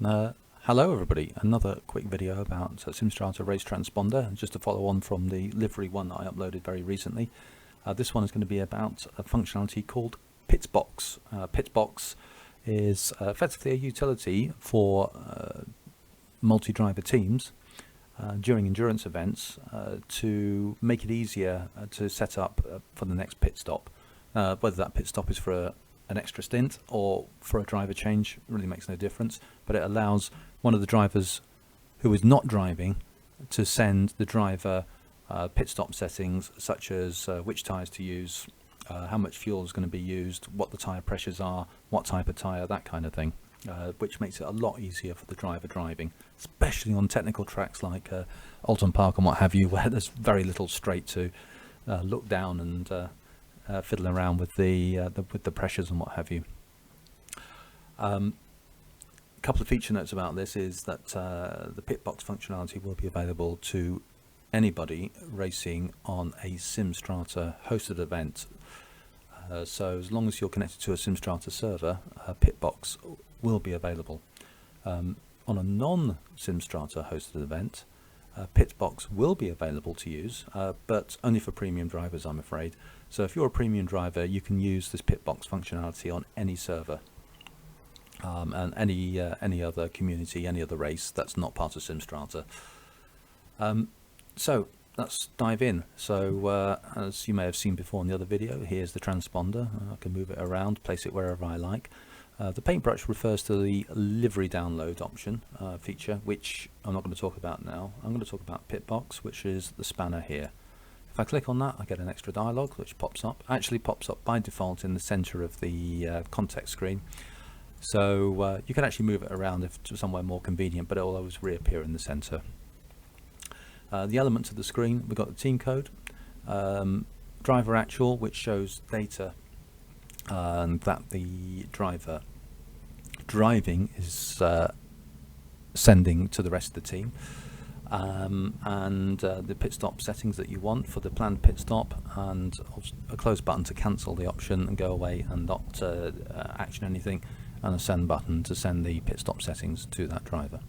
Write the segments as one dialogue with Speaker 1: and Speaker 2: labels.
Speaker 1: Hello everybody, another quick video about Sim Strata RaceTransponder, just to follow on from the livery one that I uploaded very recently. This one is going to be about a functionality called Pitbox. Pitbox is effectively a utility for multi-driver teams during endurance events to make it easier to set up for the next pit stop. Whether that pit stop is for an extra stint or for a driver change really makes no difference, but it allows one of the drivers who is not driving to send the driver pit stop settings such as which tyres to use, how much fuel is going to be used, what the tyre pressures are, what type of tyre, that kind of thing, which makes it a lot easier for the driver driving, especially on technical tracks like Alton Park and what have you, where there's very little straight to look down and fiddle around with the pressures and what have you. A couple of feature notes about this is that the Pitbox functionality will be available to anybody racing on a Sim Strata hosted event. So as long as you're connected to a Sim Strata server, Pitbox will be available. On a non-Sim Strata hosted event, Pitbox will be available to use, but only for premium drivers, I'm afraid. So if you're a premium driver, you can use this Pitbox functionality on any server and any other community, any other race that's not part of Sim Strata. So let's dive in. So as you may have seen before in the other video, here's the transponder. I can move it around, place it wherever I like. The paintbrush refers to the livery download option feature, which I'm not going to talk about now. I'm going to talk about Pitbox, which is the spanner here. If I click on that, I get an extra dialog which pops up. Actually pops up by default in the center of the context screen. So you can actually move it around if to somewhere more convenient, but it will always reappear in the center. The elements of the screen, we've got the team code, driver actual, which shows data and that the driver driving is sending to the rest of the team, and the pit stop settings that you want for the planned pit stop, and a close button to cancel the option and go away and not action anything, and a send button to send the pit stop settings to that driver.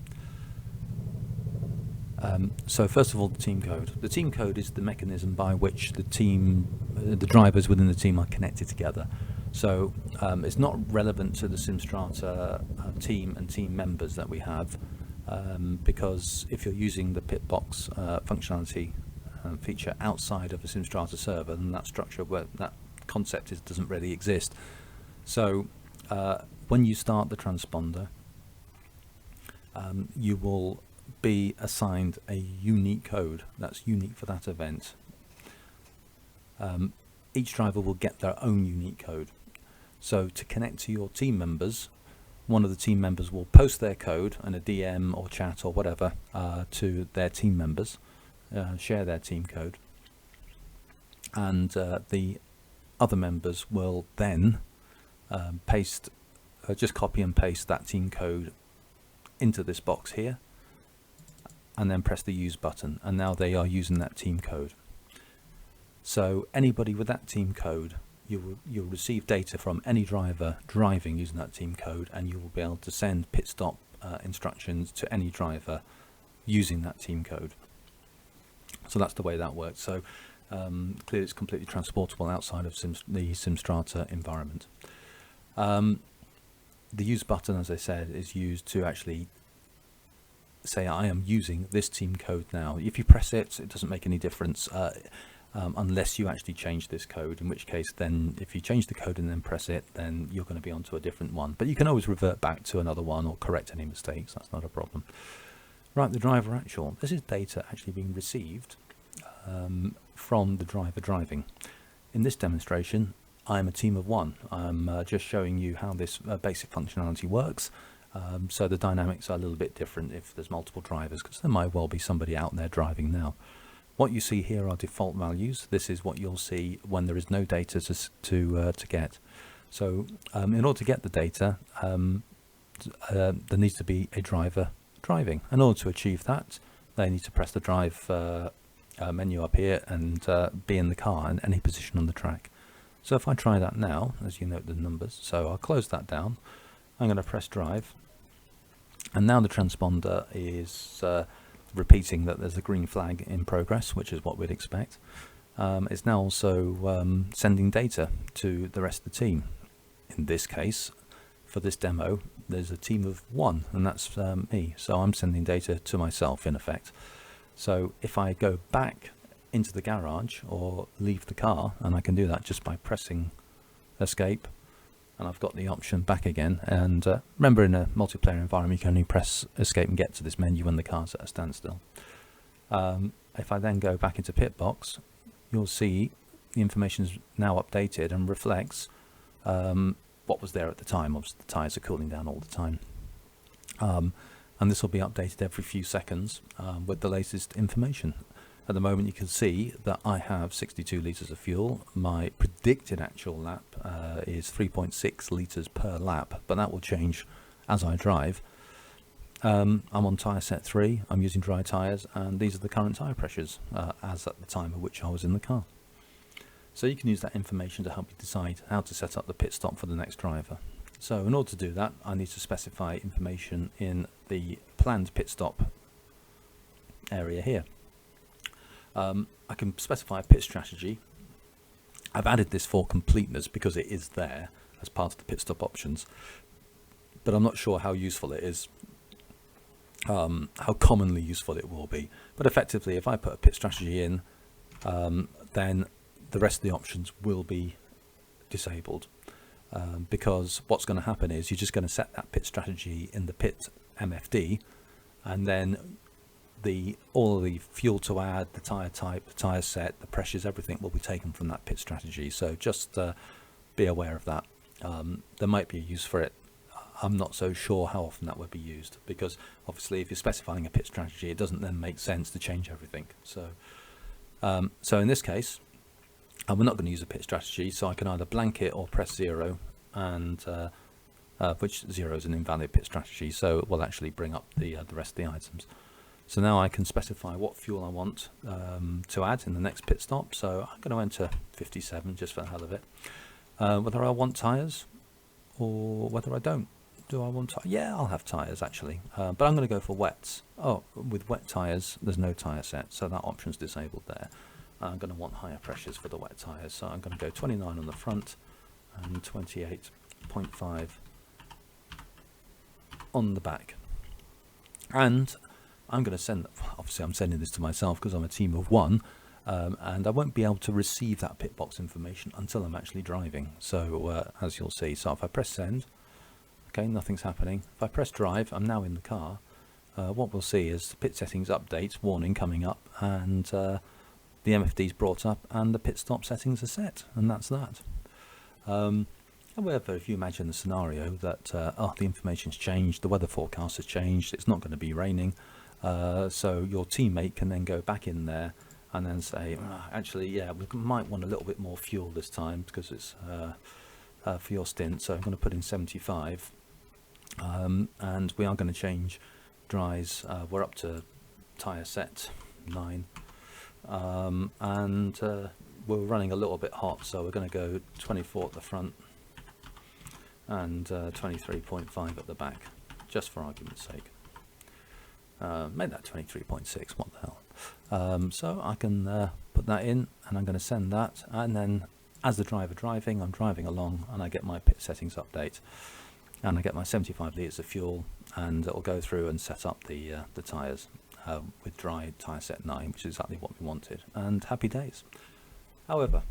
Speaker 1: So first of all, the team code. The team code is the mechanism by which the drivers within the team are connected together. So it's not relevant to the Sim Strata team and team members that we have, because if you're using the Pitbox functionality feature outside of a Sim Strata server, then that structure, where that concept doesn't really exist. So when you start the transponder, you will be assigned a unique code that's unique for that event. Each driver will get their own unique code. So to connect to your team members, one of the team members will post their code in a DM or chat or whatever to their team members, share their team code, and the other members will then just copy and paste that team code into this box here, and then press the use button, and now they are using that team code. So anybody with that team code, you'll receive data from any driver driving using that team code, and you will be able to send pit stop instructions to any driver using that team code. So that's the way that works. So clearly it's completely transportable outside of the Sim Strata environment. The use button, as I said, is used to actually say I am using this team code now. If you press it, it doesn't make any difference unless you actually change this code, in which case then if you change the code and then press it, then you're going to be onto a different one. But you can always revert back to another one or correct any mistakes, that's not a problem. Right, the driver actual. This is data actually being received from the driver driving. In this demonstration, I'm a team of one. I'm just showing you how this basic functionality works. So the dynamics are a little bit different if there's multiple drivers, because there might well be somebody out there driving now. What you see here are default values. This is what you'll see when there is no data to get. So in order to get the data, there needs to be a driver driving. In order to achieve that, they need to press the drive menu up here and be in the car in any position on the track. So if I try that now, as you note the numbers, so I'll close that down. I'm going to press drive. And now the transponder is repeating that there's a green flag in progress, which is what we'd expect. It's now also sending data to the rest of the team. In this case, for this demo, there's a team of 1, and that's me. So I'm sending data to myself, in effect. So if I go back into the garage or leave the car, and I can do that just by pressing escape, and I've got the option back again. And remember, in a multiplayer environment, you can only press escape and get to this menu when the car's at a standstill. If I then go back into Pitbox, you'll see the information is now updated and reflects what was there at the time. Obviously, the tyres are cooling down all the time. And this will be updated every few seconds with the latest information. At the moment, you can see that I have 62 litres of fuel. My predicted actual lap is 3.6 litres per lap, but that will change as I drive. I'm on tyre set 3, I'm using dry tyres, and these are the current tyre pressures as at the time at which I was in the car. So you can use that information to help you decide how to set up the pit stop for the next driver. So in order to do that, I need to specify information in the planned pit stop area here. I can specify a pit strategy. I've added this for completeness because it is there as part of the pit stop options, but I'm not sure how useful it is, how commonly useful it will be. But effectively, if I put a pit strategy in, then the rest of the options will be disabled, because what's going to happen is you're just going to set that pit strategy in the pit MFD, and then all of the fuel to add, the tyre type, the tyre set, the pressures, everything will be taken from that pit strategy. So just be aware of that. There might be a use for it. I'm not so sure how often that would be used, because obviously if you're specifying a pit strategy, it doesn't then make sense to change everything. So in this case, we're not going to use a pit strategy, so I can either blank it or press 0, and which 0 is an invalid pit strategy, so it will actually bring up the rest of the items. So now I can specify what fuel I want to add in the next pit stop. So I'm going to enter 57 just for the hell of it. Whether I want tyres or whether I don't. Do I want tyres? Yeah, I'll have tyres actually, but I'm going to go for wets. Oh, with wet tyres, there's no tyre set, so that option's disabled there. I'm going to want higher pressures for the wet tyres, so I'm going to go 29 on the front and 28.5 on the back. And I'm going to send, obviously I'm sending this to myself because I'm a team of 1, and I won't be able to receive that Pitbox information until I'm actually driving. So as you'll see, so if I press send, okay, nothing's happening. If I press drive, I'm now in the car. What we'll see is the pit settings update warning coming up, and the MFD is brought up and the pit stop settings are set, and that's that. However, if you imagine the scenario that the information's changed, the weather forecast has changed, it's not going to be raining, so your teammate can then go back in there and then say, actually, yeah, we might want a little bit more fuel this time because it's for your stint, so I'm going to put in 75, and we are going to change dries. We're up to tyre set 9, and we're running a little bit hot, so we're going to go 24 at the front and 23.5 at the back, just for argument's sake. Make that 23.6, what the hell. So I can put that in, and I'm going to send that, and then as the driver driving, I'm driving along and I get my pit settings update, and I get my 75 litres of fuel, and it'll go through and set up the tyres with dry tyre set 9, which is exactly what we wanted, and happy days. However,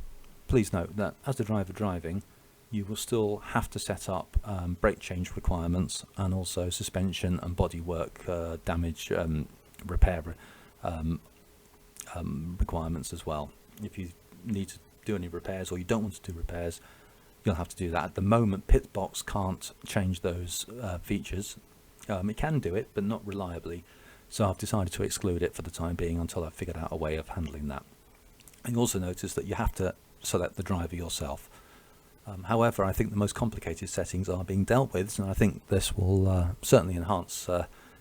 Speaker 1: please note that as the driver driving, you will still have to set up brake change requirements, and also suspension and bodywork damage repair requirements as well. If you need to do any repairs, or you don't want to do repairs, you'll have to do that. At the moment, Pitbox can't change those features. It can do it, but not reliably, so I've decided to exclude it for the time being until I've figured out a way of handling that. And you also notice that you have to select the driver yourself. However, I think the most complicated settings are being dealt with, and I think this will certainly enhance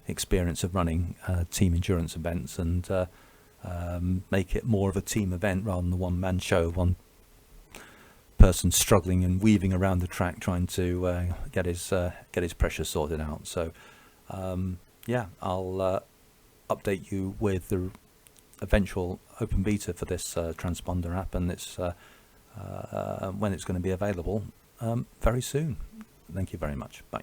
Speaker 1: experience of running team endurance events, and make it more of a team event rather than a one-man show, one person struggling and weaving around the track trying to get his pressure sorted out. So yeah, I'll update you with the eventual open beta for this transponder app, and it's when it's going to be available very soon. Thank you very much. Bye.